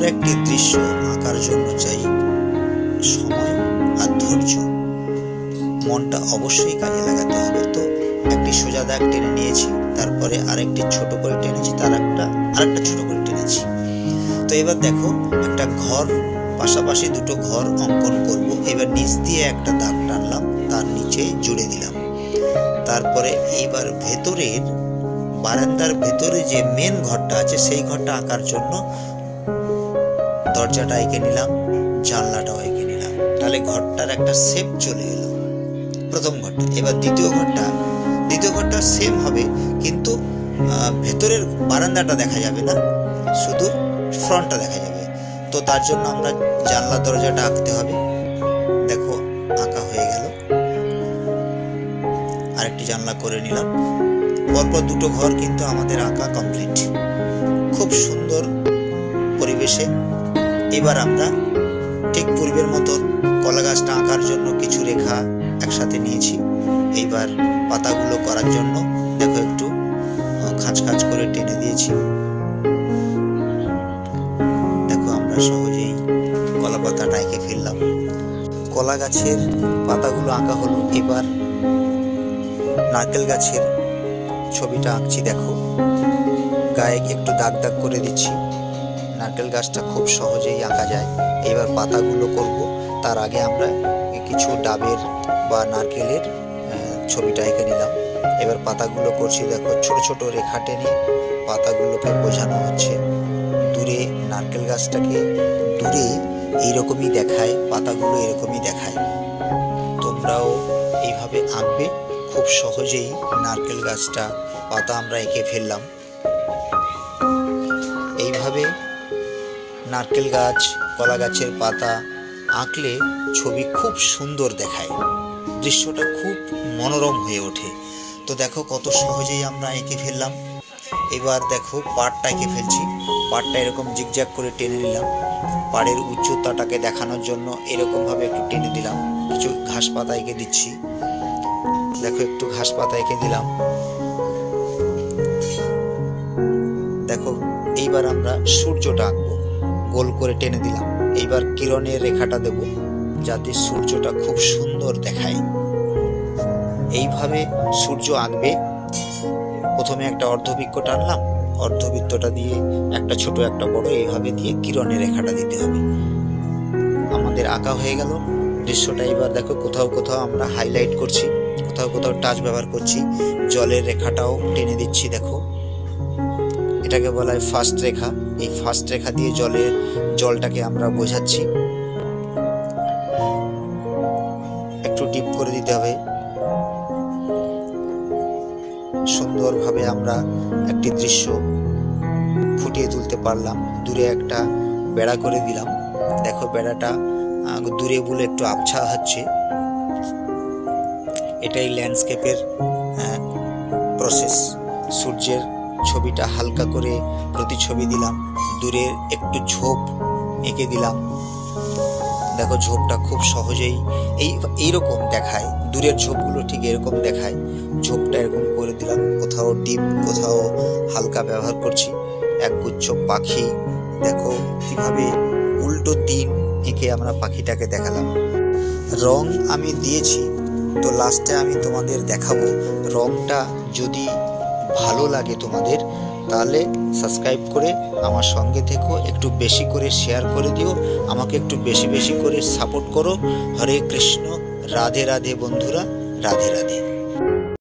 একটি দৃশ্য আঁকার জন্য চাই সময় আর ধৈর্য। মনটা অবশ্যই কাজে লাগাতে হবে। তো একটি সোজা দাগ টেনে নিয়েছি, তারপরে আরেকটি ছোট করে টেনেছি, আরেকটা ছোট করে টেনেছি। তো এবার দেখো একটা ঘর, পাশাপাশি দুটো ঘর অঙ্কন করব। এবার নিচ দিয়ে একটা দাগ টানলাম, তার নিচে জুড়ে দিলাম। তারপরে এইবার ভেতরের বারান্দার ভেতরে যে মেন ঘরটা আছে সেই ঘরটা আঁকার জন্য দরজাটা এঁকে নিলাম, জানলাটাও এঁকে নিলাম। তাহলে ঘরটার একটা শেপ চলে এলো, প্রথম ঘরটা। এবার দ্বিতীয় ঘরটা সেম হবে, কিন্তু ভেতরের বারান্দাটা দেখা যাবে না, শুধু ফ্রন্টটা দেখা যাবে। তো তার জন্য আমরা জানলা দরজাটা আঁকতে হবে। দেখো আঁকা হয়ে গেল, আরেকটি জানলা করে নিলাম। পরপর দুটো ঘর কিন্তু আমাদের আঁকা কমপ্লিট, খুব সুন্দর পরিবেশে। এবার আমরা ঠিক পূর্বের মতো কলা গাছটা আঁকার জন্য কিছু রেখা একসাথে নিয়েছি। এইবার পাতাগুলো করার জন্য দেখো একটু খাঁচ করে টেনে দিয়েছি। দেখো আমরা সহজেই কলা পাতাটা এঁকে ফেললাম। কলা গাছের পাতাগুলো আঁকা হলো। এবার নারকেল গাছের ছবিটা আঁকছি। দেখো গায়ে একটু দাগ করে দিচ্ছি। নারকেল গাছটা খুব সহজেই আঁকা যায়। এবার পাতাগুলো করব, তার আগে আমরা কিছু ডাবের বা নারকেলের ছবিটা এঁকে নিলাম। এবার পাতাগুলো করছি। দেখো ছোট ছোট রেখা টেনে পাতাগুলোকে বোঝানো হচ্ছে। দূরে নারকেল গাছটাকে দূরে এইরকমই দেখায়, পাতাগুলো এরকমই দেখায়। তোমরাও এইভাবে আঁকবে, খুব সহজেই নারকেল গাছটা পাতা আমরা এঁকে ফেললাম। এইভাবে নারকেল গাছ, কলা গাছের পাতা আঁকলে ছবি খুব সুন্দর দেখায়, দৃশ্যটা খুব মনোরম হয়ে ওঠে। তো দেখো কত সহজেই আমরা এঁকে ফেললাম। এবার দেখো পাড়টা এঁকে ফেলছি। পাড়টা এরকম জিগজ্যাগ করে টেনে নিলাম। পাড়ের উচ্চতাটাকে দেখানোর জন্য এরকমভাবে একটু টেনে দিলাম। কিছু ঘাস পাতা এঁকে দিচ্ছি। দেখো একটু ঘাস পাতা এঁকে দিলাম। দেখো এইবার আমরা সূর্যটা আঁকবো, গোল করে টেনে দিলাম। এইবার কিরণের রেখাটা দেব, যাতে সূর্যটা খুব সুন্দর দেখায়। এইভাবে সূর্য আঁকবে। প্রথমে একটা অর্ধবৃত্ত টানলাম, অর্ধবৃত্তটা দিয়ে একটা ছোট একটা বড় এইভাবে দিয়ে কিরণের রেখাটা দিতে হবে। আমাদের আঁকা হয়ে গেল দৃশ্যটা। এবার দেখো কোথাও কোথাও আমরা হাইলাইট করছি, কোথাও কোথাও টাচ ব্যবহার করছি। জলের রেখাটাও টেনে দিচ্ছি। দেখো এটাকে বলা হয় ফার্স্ট রেখা। এই ফার্স্ট রেখা দিয়ে জলটাকে আমরা বোঝাচ্ছি। একটু ডিপ করে দিতে হবে। সুন্দরভাবে আমরা একটি দৃশ্য ফুটিয়ে তুলতে পারলাম। দূরে একটা বেড়া করে দিলাম। দেখো বেড়াটা দূরে বলে একটু আবছা হচ্ছে। এটাই ল্যান্ডস্কেপের প্রসেস। সূর্যের ছবিটা হালকা করে প্রতিছবি দিলাম। দূরে একটু ঝোপ এঁকে দিলাম। দেখো ঝোপটা খুব সহজেই এইরকম দেখায়। দূরের ঝোপগুলো ঠিক এরকম দেখায়। ঝোপটা এরকম করে দিলাম। কোথাও ডিপ, কোথাও হালকা ব্যবহার করছি। একগুচ্ছ পাখি, দেখো কিভাবে উল্টো দিন এঁকে আমরা পাখিটাকে দেখালাম। রং আমি দিয়েছি, তো লাস্টে আমি তোমাদের দেখাবো। রংটা যদি ভালো লাগে তোমাদের, তাহলে সাবস্ক্রাইব করে আমার সঙ্গে থেকো। একটু বেশি করে শেয়ার করে দিও, আমাকে একটু বেশি বেশি করে সাপোর্ট করো। হরে কৃষ্ণ, রাধে রাধে বন্ধুরা, রাধে রাধে।